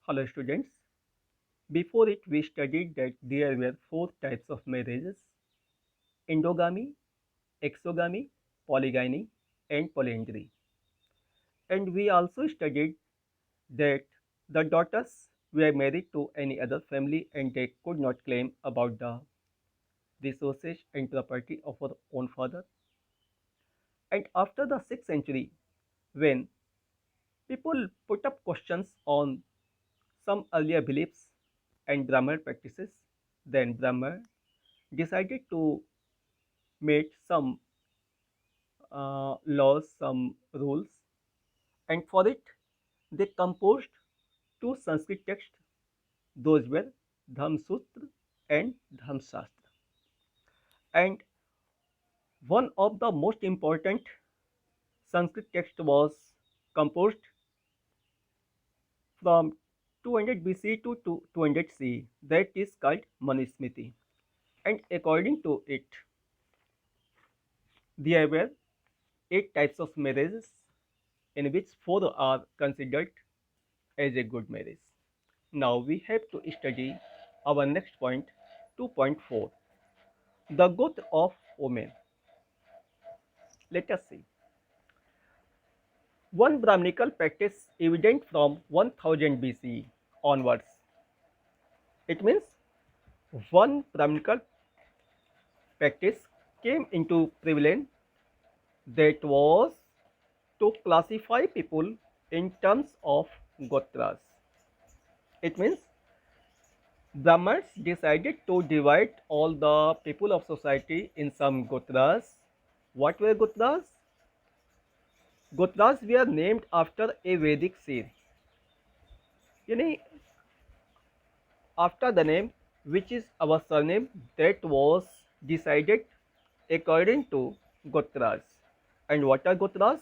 Hello students. Before it we studied that there were four types of marriages: endogamy, exogamy, polygyny and polyandry. And we also studied that the daughters were married to any other family and they could not claim about the resources and property of her own father. And after the 6th century, when people put up questions on some earlier beliefs and Brahman practices, then Brahman decided to make some laws, some rules, and for it they composed two Sanskrit texts. Those were Dhamsutra and Dhamshastra. And one of the most important Sanskrit text was composed from 200 BC to 200 CE, that is called Manusmriti. And according to it, there were eight types of marriages in which four are considered as a good marriage. Now we have to study our next point, 2.4, the growth of women. Let us see. One Brahminical practice evident from 1000 BCE onwards. It means one Brahminical practice came into prevalence, that was to classify people in terms of gotras. It means Brahmins decided to divide all the people of society in some gotras. What were gotras? Gotras were named after a Vedic seer. Yani, after the name, which is our surname, that was decided according to gotras. And what are gotras?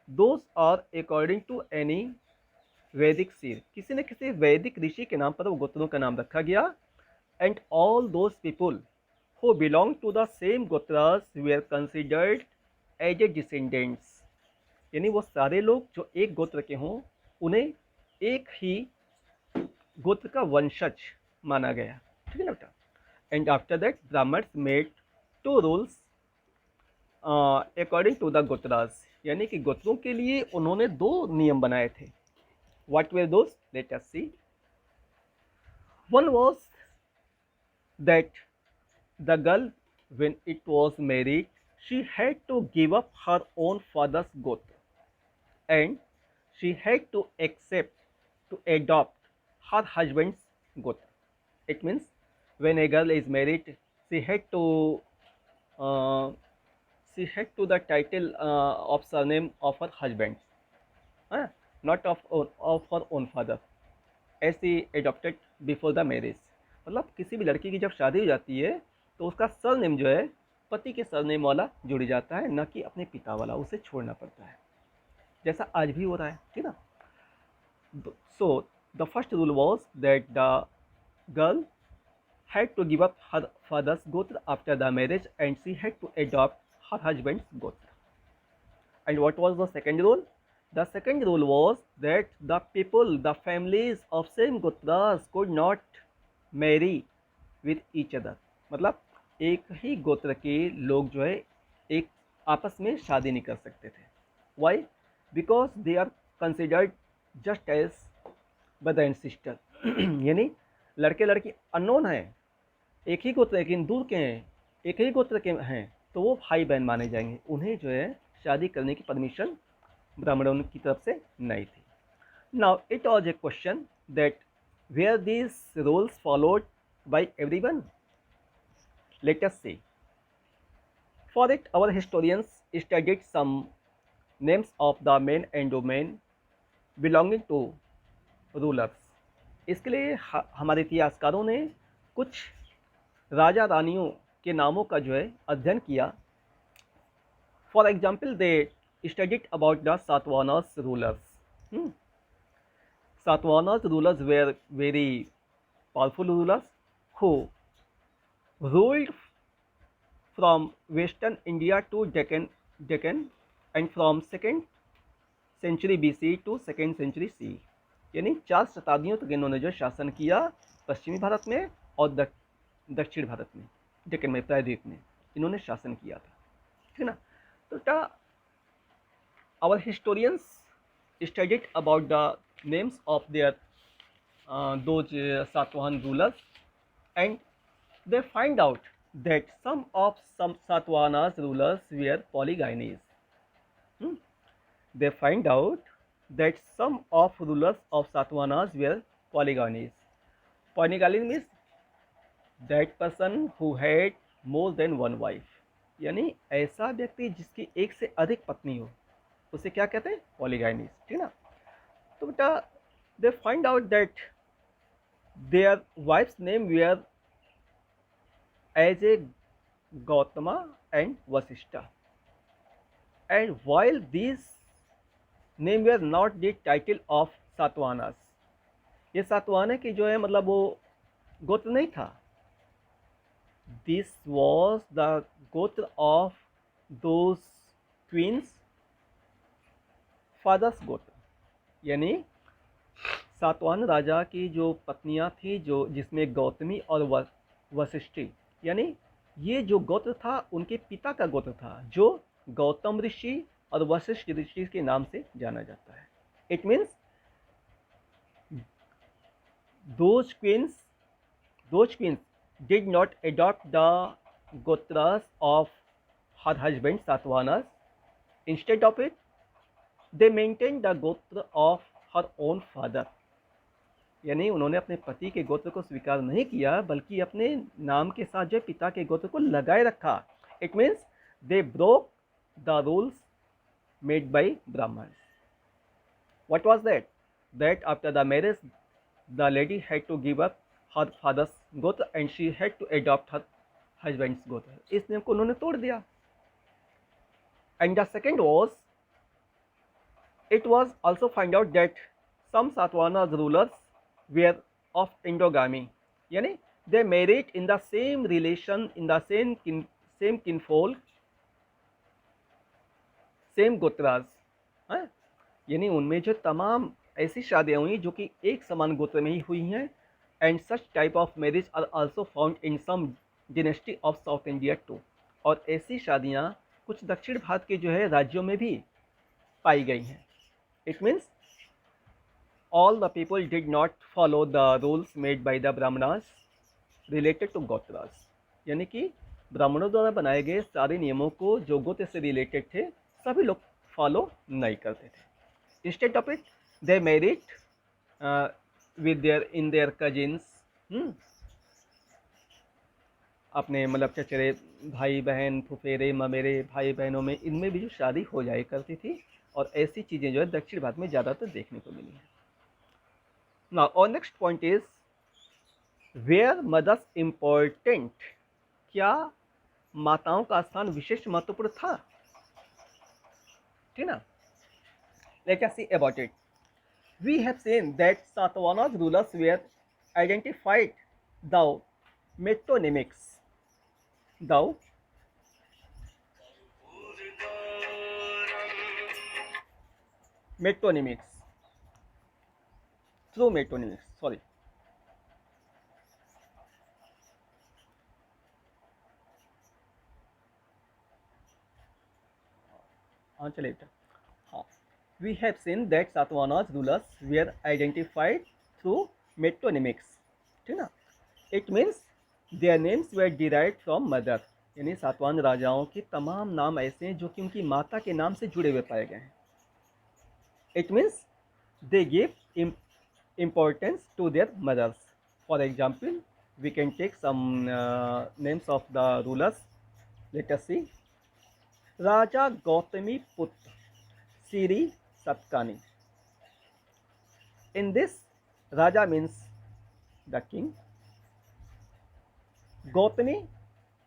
Those are according to any वैदिक सीर, किसी न किसी वैदिक ऋषि के नाम पर वो गोत्रों का नाम रखा गया. And all those people who belong to the same gotras were considered as a descendants. यानी वो सारे लोग जो एक गोत्र के हों उन्हें एक ही गोत्र का वंशज माना गया. ठीक है ना बेटा. And after that Brahmans made to rules according to the gotras. यानी कि गोत्रों के लिए उन्होंने दो नियम बनाए थे. What were those? Let us see. One was that the girl, when it was married, she had to give up her own father's gotra and she had to accept, to adopt her husband's gotra. It means when a girl is married, she had to uh, the title of surname of her husband, not of her own father, as she adopted before the marriage. मतलब किसी भी लड़की की जब शादी हो जाती है तो उसका सरनेम जो है पति के सरनेम वाला जुड़ जाता है, न कि अपने पिता वाला. उसे छोड़ना पड़ता है, जैसा आज भी हो रहा है. ठीक ना. So the first rule was that the girl had to give up her father's gotra after the marriage and she had to adopt her husband's gotra. And what was the second rule? The second rule was that the people, the families of same gotras could not marry with each other. मतलब एक ही गोत्र के लोग जो है एक आपस में शादी नहीं कर सकते थे. Why? Because they are considered just as brother and sister. यानी लड़के लड़की अननोन है, एक ही गोत्र लेकिन दूर के हैं, एक ही गोत्र के हैं, तो वो भाई बहन माने जाएंगे. उन्हें जो है शादी करने की परमिशन ब्राह्मणों की तरफ से नहीं थी. Now it was a question that were these rules followed by everyone. Let us see. For it our historians studied some names of the men and women belonging to rulers. इसके लिए हमारे इतिहासकारों ने कुछ राजा रानियों के नामों का जो है अध्ययन किया. For example they studied about the Satavahanas rulers. Satavahanas rulers were very powerful rulers who ruled from western India to Deccan and from 2nd century BC to 2nd century CE. यानी 4 शताब्दियों तक इन्होंने जो शासन किया पश्चिमी भारत में और दक्षिण भारत में, डेक्कन में, प्रायद्वीप में इन्होंने शासन किया था, ठीक ना। तो our historians studied about the names of their those Satavahan rulers, and they find out that some Satavahana's rulers were polygynous. They find out that some of rulers of Satavahanas were polygynous. Polygynous means that person who had more than one wife. यानी ऐसा व्यक्ति जिसकी एक से अधिक पत्नी हो उसे क्या कहते हैं? पॉलीगाइनिस, ठीक ना। तो बेटा they find out that their wife's name were as A Gautama and Vashishtha, and while this name were not the title of Satavahanas, ये सातवाहना की जो है मतलब वो गोत्र नहीं था, दिस वॉज द गोत्र ऑफ दोज क्वींस फादर्स गोत्र। यानी सातवाहन राजा की जो पत्नियां थी, जो जिसमें गौतमी और वशिष्ठी, यानी ये जो गोत्र था उनके पिता का गोत्र था, जो गौतम ऋषि और वशिष्ठ ऋषि के नाम से जाना जाता है। It means those queens did not adopt the gotras of her husband Satavahanas. Instead of it, they maintained the gotra of her own father. यानी उन्होंने अपने पति के गोत्र को स्वीकार नहीं किया, बल्कि अपने नाम के साथ जो पिता के गोत्र को लगाए रखा। It means they broke the rules made by Brahmins. What was that? That after the marriage, the lady had to give up her father's gotra and she had to adopt her husband's gotra. इस नियम को उन्होंने तोड़ दिया। And the second was, it was also find out that some Satavahana rulers were of endogamy, यानी they married in the same relation, in the same kinfolk, same gotras, यानी उनमें जो तमाम ऐसी शादियाँ हुई जो कि एक समान गोत्र में ही हुई हैं। And such type of marriage are also found in some dynasty of South India too, और ऐसी शादियाँ कुछ दक्षिण भारत के जो है राज्यों में भी पाई गई हैं। It means all the people did not follow the rules made by the brahmanas related to gotras, यानी कि ब्राह्मणों द्वारा बनाए गए सारे नियमों को जो गोत्र से रिलेटेड थे सभी लोग फॉलो नहीं करते थे। Instead of it they married with their cousins, अपने मतलब चचेरे भाई बहन, फुफेरे, ममेरे भाई बहनों में, इनमें भी जो शादी हो जाए करती थी, और ऐसी चीज़ें जो है दक्षिण भारत में ज़्यादातर देखने को मिली है। Now our next point is where mothers important, क्या माताओं का स्थान विशेष महत्वपूर्ण था, ठीक ना। Let us see about it. We have seen that Satavahana's rulers were identified thou metonymics, thou metonymics, through metonymics, sorry. चलिए बेटा, हाँ, we have seen that Satavahana's rulers were identified through metonymics, ठीक ना। It means their names were derived from mother, यानी सातवाहन राजाओं के तमाम नाम ऐसे हैं जो कि उनकी माता के नाम से जुड़े हुए पाए गए हैं। It means they give importance to their mothers. For example, we can take some names of the rulers. Let us see. राजा गौतमी पुत्र Siri Satkani. In this, Raja means the king. Gautami,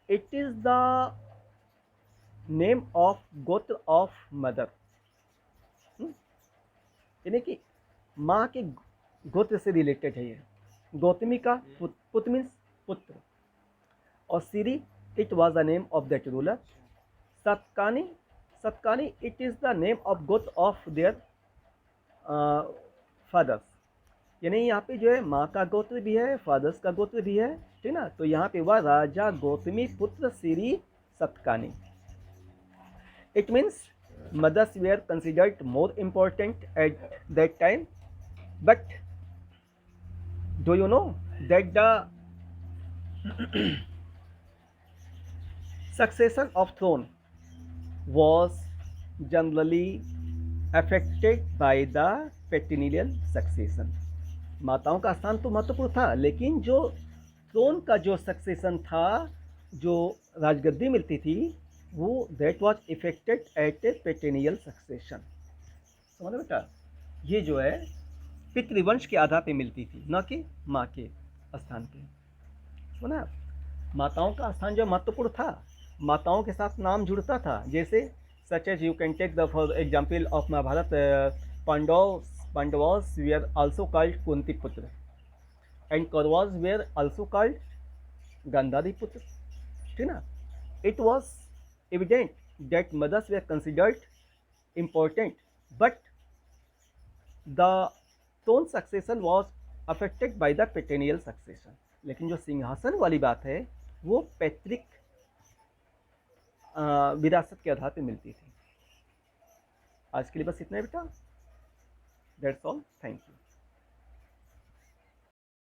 it is the name of गोत्र of mother. यानी कि माँ के गोत्र से related है ये। गौतमी का पुत्र मीन्स पुत्र, और Siri it was the name of that ruler. Satkani, it is the name of goth of their fathers. यानी यहाँ पे जो है माँ का गोत्र भी है, फादर्स का गोत्र भी है, ठीक ना। तो यहाँ पे हुआ राजा Gautami Putra Shri Satkani. It means mothers were considered more important at that time. But do you know that the succession of throne was generally affected by the patrilineal succession? माताओं का स्थान तो महत्वपूर्ण था, लेकिन जो थ्रोन का जो सक्सेशन था, जो राजगद्दी मिलती थी, वो that was affected at a potential succession. समझ बेटा, ये जो है पितृवंश के आधार पे मिलती थी, न कि माँ के स्थान पे। सुना, माताओं का स्थान जो महत्वपूर्ण था, माताओं के साथ नाम जुड़ता था। जैसे such as you can take the for example of Mahabharat, Pandavas were also called Kunti Putra and Kauravas were also called Gandhari Putra, ठीक ना। It was evident that mothers were considered important, but the throne succession was affected by the patrilineal succession। लेकिन जो सिंहासन वाली बात है वो पैतृक विरासत के आधार पे मिलती थी। आज के लिए बस इतना ही बेटा, दैट्स ऑल, थैंक यू।